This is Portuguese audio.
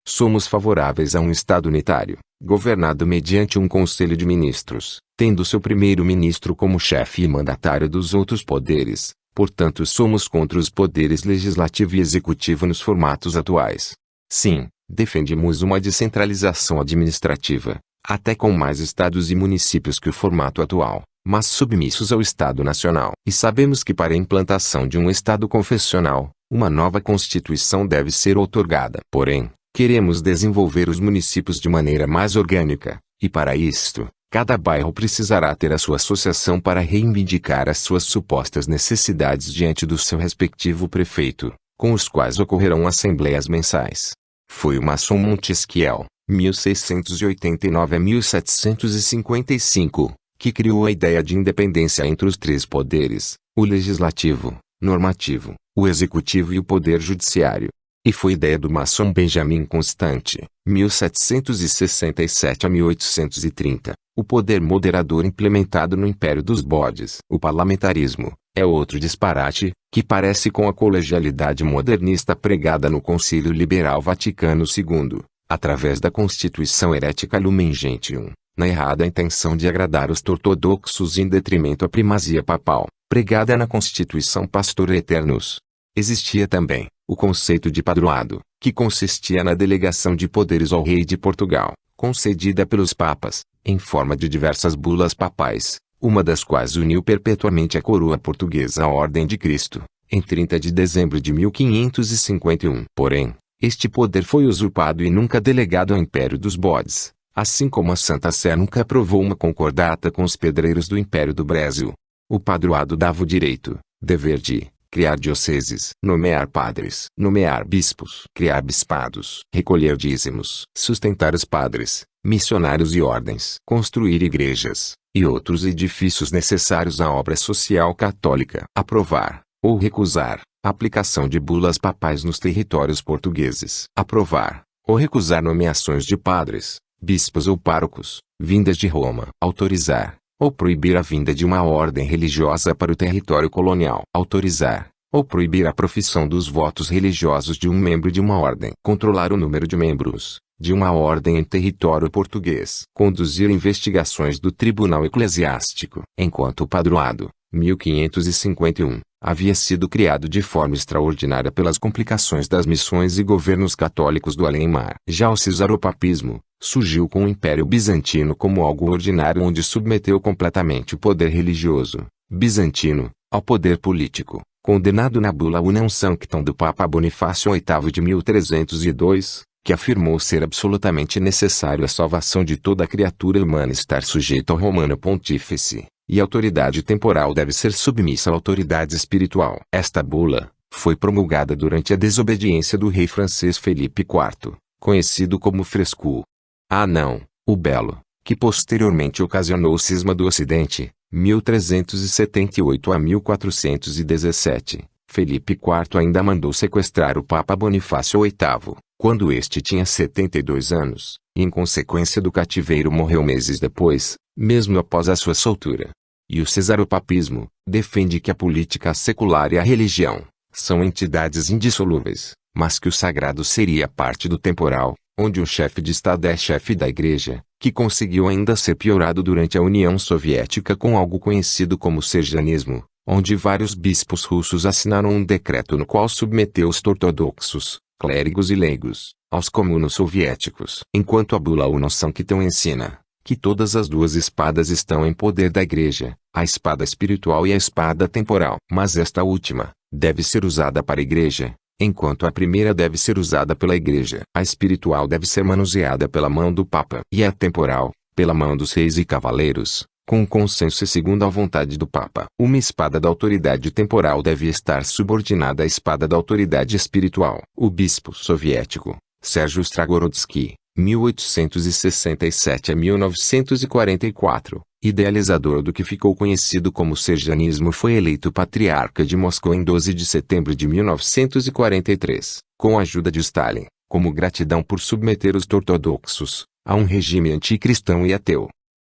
Somos favoráveis a um Estado unitário, governado mediante um Conselho de Ministros, tendo seu primeiro-ministro como chefe e mandatário dos outros poderes. Portanto, somos contra os poderes legislativo e executivo nos formatos atuais. Sim, defendemos uma descentralização administrativa, até com mais estados e municípios que o formato atual, mas submissos ao Estado Nacional. E sabemos que para a implantação de um Estado confessional, uma nova Constituição deve ser outorgada. Porém, queremos desenvolver os municípios de maneira mais orgânica, e para isto, cada bairro precisará ter a sua associação para reivindicar as suas supostas necessidades diante do seu respectivo prefeito, com os quais ocorrerão assembleias mensais. Foi o maçom Montesquieu, 1689 a 1755, que criou a ideia de independência entre os três poderes, o legislativo, normativo, o executivo e o poder judiciário. E foi ideia do maçom Benjamin Constant, 1767 a 1830, o poder moderador implementado no Império dos Bodes. O parlamentarismo é outro disparate, que parece com a colegialidade modernista pregada no Concílio Liberal Vaticano II, através da Constituição Herética Lumen Gentium, na errada intenção de agradar os ortodoxos em detrimento à primazia papal, pregada na Constituição Pastor Eternus. Existia também o conceito de padroado, que consistia na delegação de poderes ao rei de Portugal, concedida pelos papas, em forma de diversas bulas papais, uma das quais uniu perpetuamente a coroa portuguesa à Ordem de Cristo, em 30 de dezembro de 1551. Porém, este poder foi usurpado e nunca delegado ao Império dos Bodes, assim como a Santa Sé nunca aprovou uma concordata com os pedreiros do Império do Brasil. O padroado dava o direito, dever de criar dioceses, nomear padres, nomear bispos, criar bispados, recolher dízimos, sustentar os padres, missionários e ordens, construir igrejas, e outros edifícios necessários à obra social católica, aprovar, ou recusar, a aplicação de bulas papais nos territórios portugueses, aprovar, ou recusar nomeações de padres, bispos ou párocos, vindas de Roma, autorizar, ou proibir a vinda de uma ordem religiosa para o território colonial, autorizar, ou proibir a profissão dos votos religiosos de um membro de uma ordem, controlar o número de membros de uma ordem em território português, conduzir investigações do Tribunal Eclesiástico. Enquanto o padroado, 1551, havia sido criado de forma extraordinária pelas complicações das missões e governos católicos do além-mar. Já o cesaropapismo surgiu com o Império Bizantino como algo ordinário, onde submeteu completamente o poder religioso bizantino ao poder político, condenado na bula Unam Sanctam do Papa Bonifácio VIII de 1302, que afirmou ser absolutamente necessário a salvação de toda criatura humana estar sujeita ao Romano Pontífice, e a autoridade temporal deve ser submissa à autoridade espiritual. Esta bula foi promulgada durante a desobediência do rei francês Felipe IV, conhecido como Fresco. Ah não, o Belo, que posteriormente ocasionou o cisma do Ocidente, 1378 a 1417. Felipe IV ainda mandou sequestrar o Papa Bonifácio VIII, quando este tinha 72 anos, e em consequência do cativeiro morreu meses depois, mesmo após a sua soltura. E o cesaropapismo defende que a política secular e a religião são entidades indissolúveis, mas que o sagrado seria parte do temporal, onde o chefe de Estado é chefe da Igreja, que conseguiu ainda ser piorado durante a União Soviética com algo conhecido como serjanismo, onde vários bispos russos assinaram um decreto no qual submeteu os ortodoxos, clérigos e leigos, aos comunos soviéticos. Enquanto a bula Unam Sanctam ensina que todas as duas espadas estão em poder da Igreja, a espada espiritual e a espada temporal. Mas esta última deve ser usada para a Igreja, enquanto a primeira deve ser usada pela Igreja. A espiritual deve ser manuseada pela mão do Papa, e a temporal, pela mão dos reis e cavaleiros, com consenso e segundo a vontade do Papa. Uma espada da autoridade temporal deve estar subordinada à espada da autoridade espiritual. O bispo soviético, Sérgio Stragorodsky, 1867 a 1944, idealizador do que ficou conhecido como serjanismo, foi eleito patriarca de Moscou em 12 de setembro de 1943, com a ajuda de Stalin, como gratidão por submeter os ortodoxos a um regime anticristão e ateu.